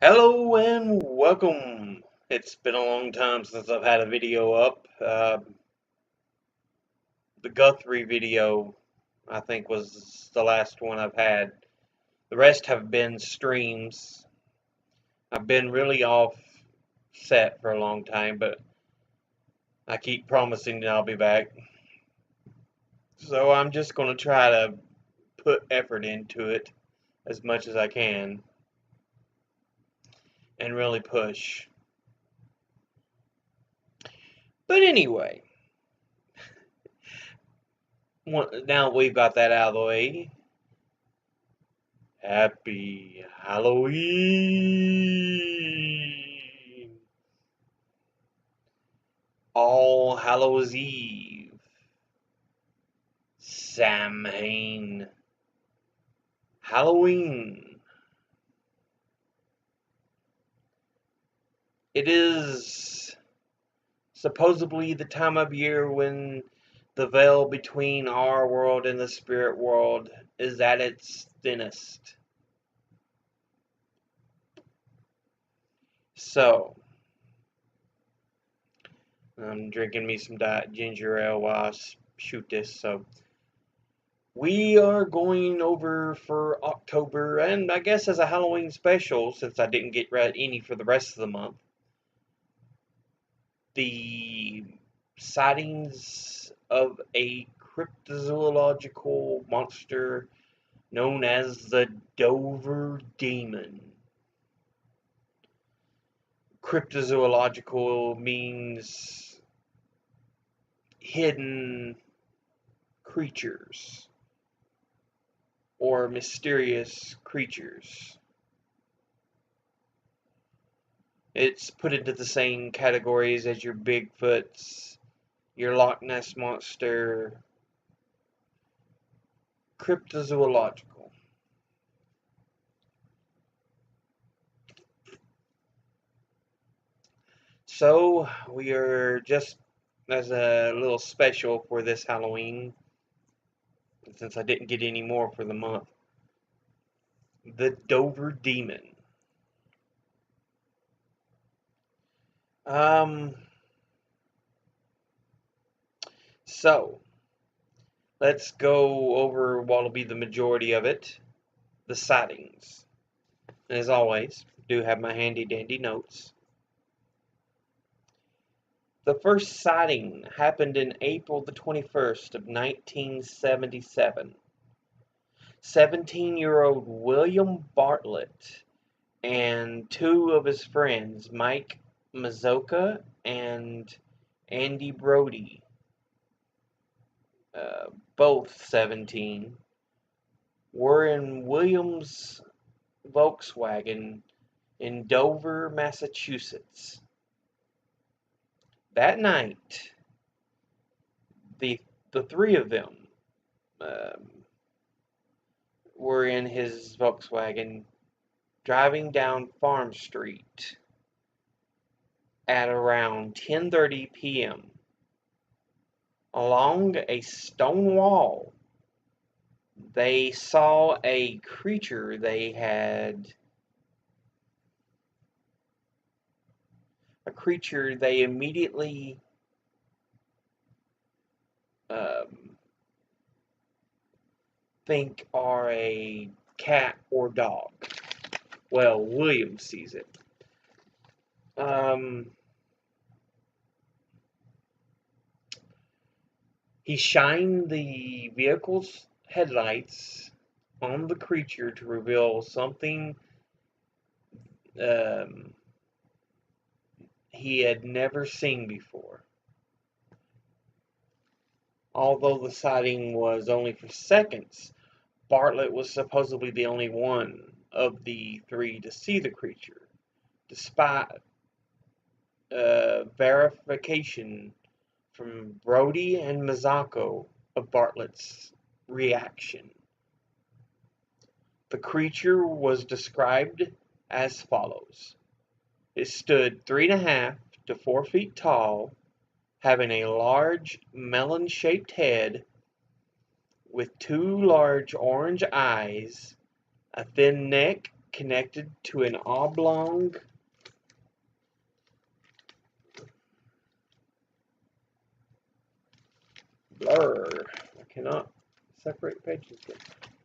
Hello and welcome. It's been a long time since I've had a video up. The Guthrie video, I think, was the last one I've had. The rest have been streams. I've been really off set for a long time, but I keep promising that I'll be back. So I'm just going to try to put effort into it as much as I can and really push. But anyway, now we've got that out of the way. Happy Halloween! All Hallows Eve. Samhain. Halloween. It is supposedly the time of year when the veil between our world and the spirit world is at its thinnest. So, I'm drinking me some diet ginger ale while I shoot this. So, we are going over for October, and I guess as a Halloween special, since I didn't get any for the rest of the month, the sightings of a cryptozoological monster known as the Dover Demon. Cryptozoological means hidden creatures or mysterious creatures. It's put into the same categories as your Bigfoots, your Loch Ness Monster, cryptozoological. So, we are just as a little special for this Halloween, since I didn't get any more for the month, the Dover Demon. Um, so, let's go over what'll be the majority of it, the sightings. And as always, do have my handy dandy notes. The first sighting happened in April the 21st of 1977. 17-year-old William Bartlett and two of his friends, Mike Mazoka and Andy Brody, both 17, were in William's Volkswagen in Dover, Massachusetts. That night, the three of them were in his Volkswagen driving down Farm Street at around 10:30 p.m. Along a stone wall, they saw a creature they immediately um, think are a cat or dog. Well, William sees it. Um, he shined the vehicle's headlights on the creature to reveal something um, he had never seen before. Although the sighting was only for seconds, Bartlett was supposedly the only one of the three to see the creature, despite verification from Brody and Mazzocco of Bartlett's reaction. The creature was described as follows. It stood 3.5 to 4 feet tall, having a large melon-shaped head with two large orange eyes, a thin neck connected to an oblong blur. I cannot separate pages.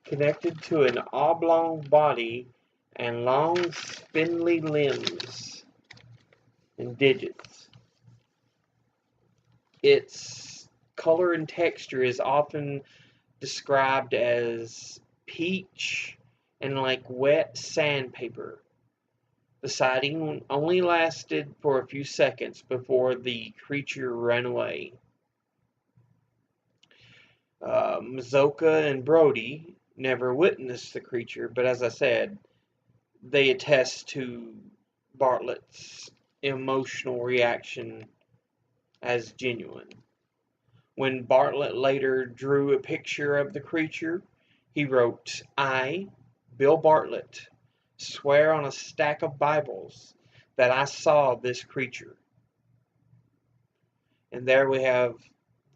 Connected to an oblong body and long spindly limbs and digits. Its color and texture is often described as peach and like wet sandpaper. The sighting only lasted for a few seconds before the creature ran away. Mazoka and Brody never witnessed the creature, but as I said, they attest to Bartlett's emotional reaction as genuine. When Bartlett later drew a picture of the creature, he wrote, "I, Bill Bartlett, swear on a stack of Bibles that I saw this creature." And there we have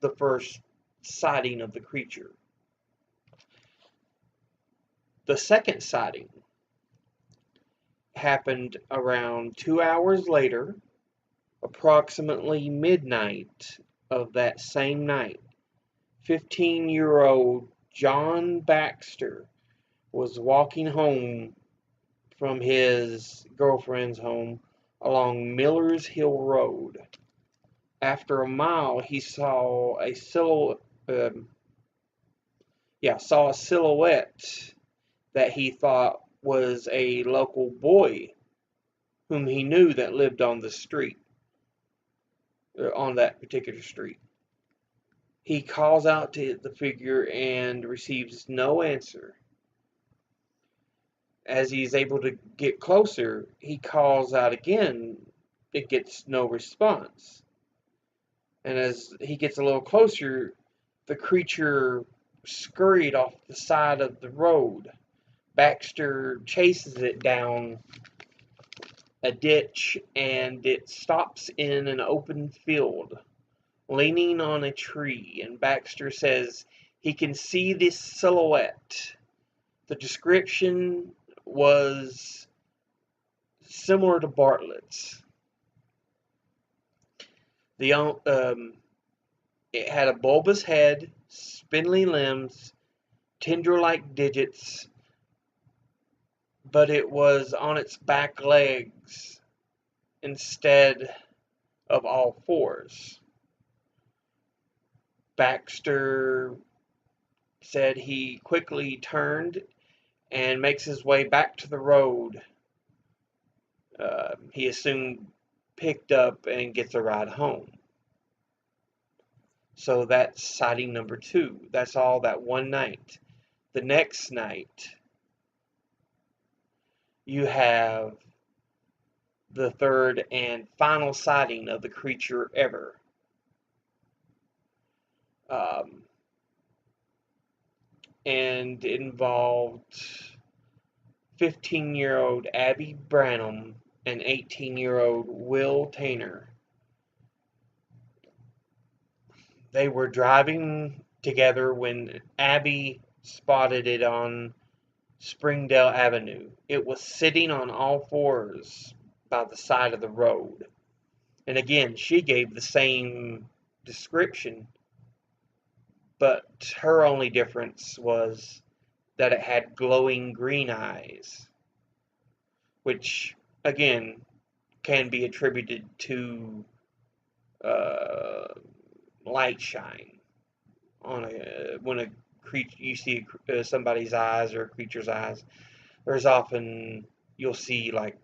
the first sighting of the creature. The second sighting happened around 2 hours later, approximately midnight of that same night. 15-year-old John Baxter was walking home from his girlfriend's home along Miller's Hill Road. After a mile, he saw a silhouette that he thought was a local boy whom he knew that lived on the street, on that particular street. He calls out to the figure and receives no answer. As he's able to get closer, he calls out again. It gets no response. And as he gets a little closer, the creature scurried off the side of the road. Baxter chases it down a ditch and it stops in an open field, leaning on a tree. And Baxter says he can see this silhouette. The description was similar to Bartlett's. It had a bulbous head, spindly limbs, tendril-like digits, but it was on its back legs instead of all fours. Baxter said he quickly turned and makes his way back to the road. He is soon picked up and gets a ride home. So that's sighting number 2. That's all that one night. The next night, you have the third and final sighting of the creature ever. And it involved 15-year-old Abby Branham and 18-year-old Will Tainer. They were driving together when Abby spotted it on Springdale Avenue. It was sitting on all fours by the side of the road. And again, she gave the same description, but her only difference was that it had glowing green eyes, which, again, can be attributed to light shine on when a creature, you see somebody's eyes or a creature's eyes. There's often, you'll see like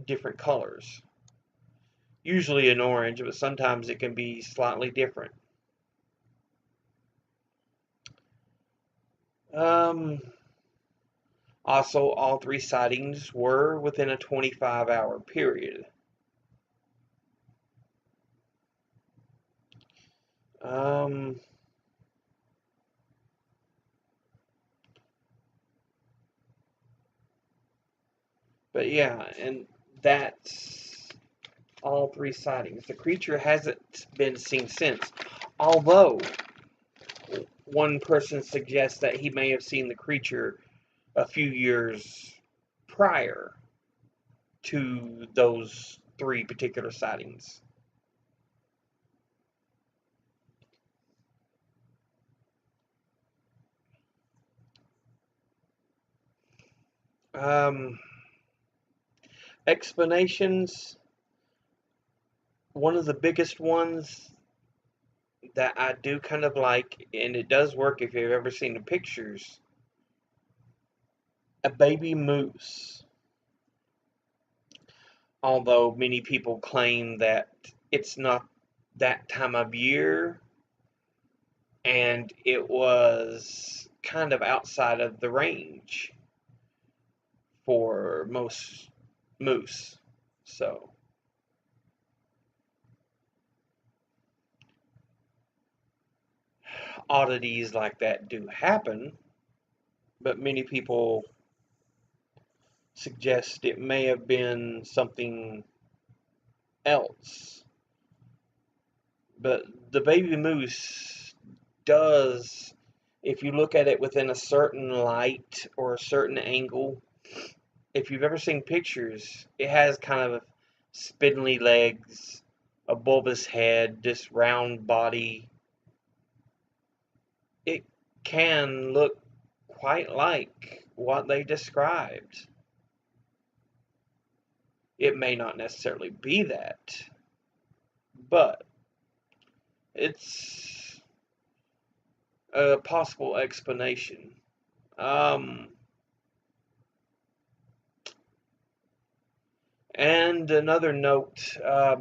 different colors, usually an orange, but sometimes it can be slightly different. Also, all 3 sightings were within a 25-hour period. But yeah, and that's all 3 sightings. The creature hasn't been seen since, although one person suggests that he may have seen the creature a few years prior to those three particular sightings. Um, Explanations, one of the biggest ones that I do kind of like, and it does work if you've ever seen the pictures, a baby moose. Although many people claim that it's not that time of year and it was kind of outside of the range for most moose. So, oddities like that do happen, but many people suggest it may have been something else. But the baby moose does, if you look at it within a certain light or a certain angle, if you've ever seen pictures, it has kind of spindly legs, a bulbous head, this round body. It can look quite like what they described. It may not necessarily be that, but it's a possible explanation. Um, and another note, I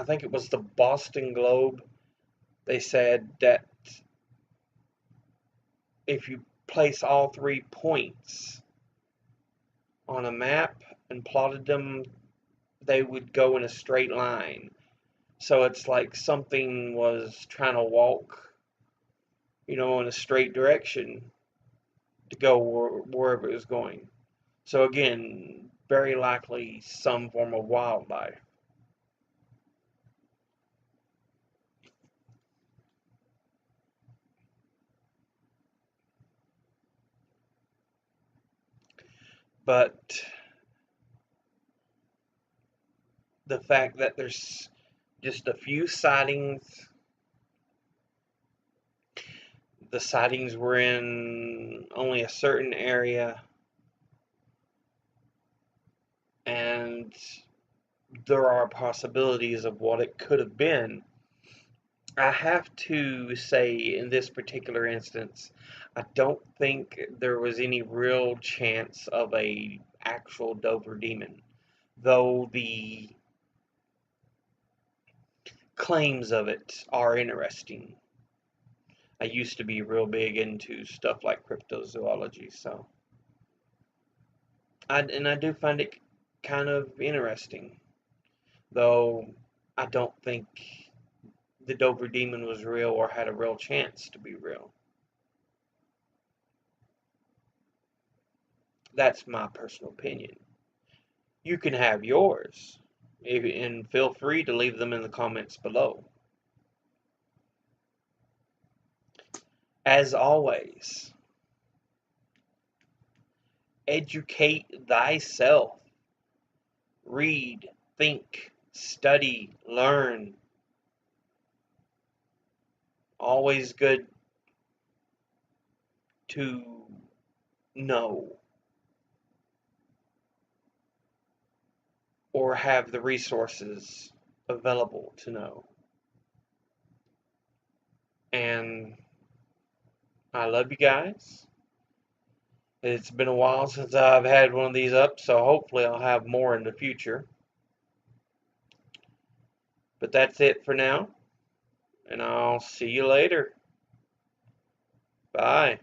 think it was the Boston Globe. They said that if you place all 3 points on a map and plotted them, they would go in a straight line. So it's like something was trying to walk, in a straight direction to go wherever it was going. So again, very likely some form of wildlife. But the fact that there's just a few sightings, the sightings were in only a certain area, and there are possibilities of what it could have been. I have to say, in this particular instance, I don't think there was any real chance of a actual Dover demon, though the claims of it are interesting. I used to be real big into stuff like cryptozoology, so I do find it kind of interesting, though I don't think the Dover demon was real or had a real chance to be real. That's my personal opinion. You can have yours, and feel free to leave them in the comments below. As always, educate thyself. Read, think, study, learn. Always good to know or have the resources available to know. And I love you guys. It's been a while since I've had one of these up, so hopefully I'll have more in the future. But that's it for now, and I'll see you later. Bye.